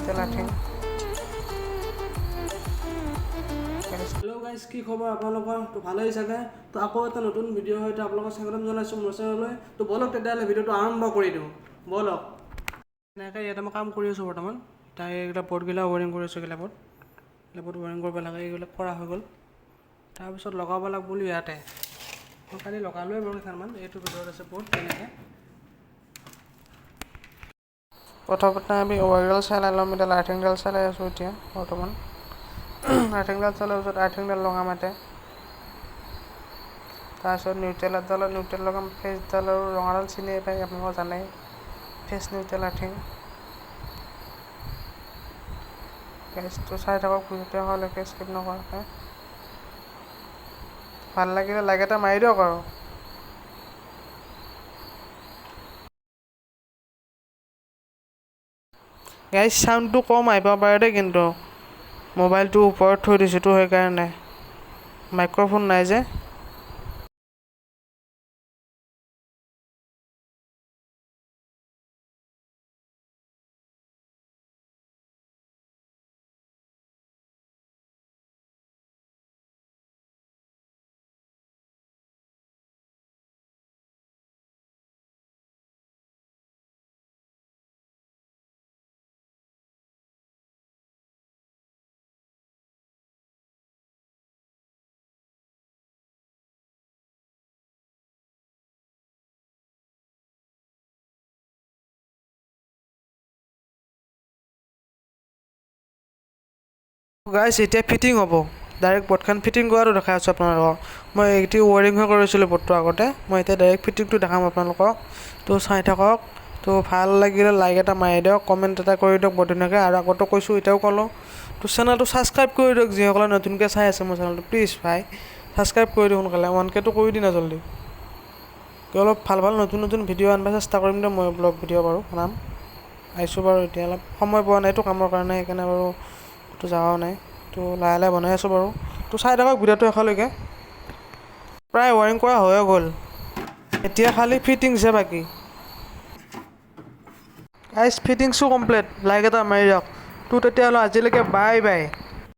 Neutral earthing. Hello' guys, কি খবৰ আপোনালোকৰ? তো ভালেই চাগে। তো আকৌ এটা নতুন ভিডিঅ' সৈতে আপোনালোকক স্বাগতম জনাইছোঁ মোৰ চেনেললৈ। তো ব'লক তেতিয়াহ'লে ভিডিঅ'টো আৰম্ভ কৰি দিওঁ, ব'লক। এনেকৈ ইয়াতে মই কাম কৰি আছোঁ বৰ্তমান। তাই এইবিলাক বৰ্ডবিলাক ৱাৰিং কৰি আছোঁ, এইবিলাক বৰ্ড ৱাৰিং কৰিব লাগে, এইবিলাক কৰা হৈ গ'ল। তাৰপিছত লগাব লাগিব বুলি ইয়াতে মই কালি লগালোৱে বাৰু কেইখনমান। এইটো ভিতৰত আছে বৰ্ড তেনেকৈ। প্ৰথমতে আমি ৱাইৰডাল চাই ল'ম, এতিয়া আৰ্থিংডাল চাই আছোঁ এতিয়া বৰ্তমান। আৰ্থিংডাল চালৰ পিছত আৰ্থিংডাল লগাম ইয়াতে। তাৰপিছত নিউট্ৰেল লগাম, ফেচডাল আৰু ৰঙাডাল চিনিয়ে পায় আপোনালোকে জানেই, ফেচ নিউট্ৰেল আৰ্থিং। গেছটো চাই থাকক ভিডিঅ'টো শেষলৈকে, স্কিপ নকৰাকৈ। ভাল লাগিলে লাইক এটা মাৰি দিয়ক আৰু। গাইজ চাউণ্ডটো কম আহিব পাৰে দেই, কিন্তু মোবাইলটো ওপৰত থৈ দিছোঁতো সেইকাৰণে, মাইক্ৰফোন নাই যে। গাইজ এতিয়া ফিটিং হ'ব, ডাইৰেক্ট বৰ্ডখন ফিটিং কৰাটো দেখাই আছোঁ আপোনালোকক। মই এইটো ৱাৰিংহে কৰিছিলোঁ বৰ্ডটো আগতে, মই এতিয়া ডাইৰেক্ট ফিটিংটো দেখাম আপোনালোকক। তো চাই থাকক। তো ভাল লাগিলে লাইক এটা মাৰি দিয়ক, কমেণ্ট এটা কৰি দিয়ক বৰ ধুনীয়াকৈ। আৰু আগতো কৈছোঁ এতিয়াও ক'লোঁ, তো চেনেলটো ছাবস্ক্ৰাইব কৰি দিয়ক যিসকলে নতুনকৈ চাই আছে মোৰ চেনেলটো। প্লিজ ভাই ছাবস্ক্ৰাইব কৰি দিয়ক সোনকালে, 1Kটো কৰি দি না জল্দি। অলপ ভাল নতুন ভিডিঅ' আনিব চেষ্টা কৰিম দিয়ক, মই ব্লগ ভিডিঅ' বাৰু বনাম। আহিছোঁ বাৰু এতিয়া অলপ সময় পোৱা নাইতো কামৰ কাৰণে, সেইকাৰণে বাৰু তো যাৱাও নাই। তো লাহে লাহে বনাই আছোঁ বাৰু। তো চাই থাকক ভিডিঅ'টো শেষলৈকে। প্ৰায় ৱাৰিং কৰা হৈয়ে গ'ল, এতিয়া খালি ফিটিংছহে বাকী। গাইজ ফিটিংছো কমপ্লিট, লাইক এটা মাৰি দিয়ক। তো তেতিয়াহ'লে আজিলৈকে বাই বাই।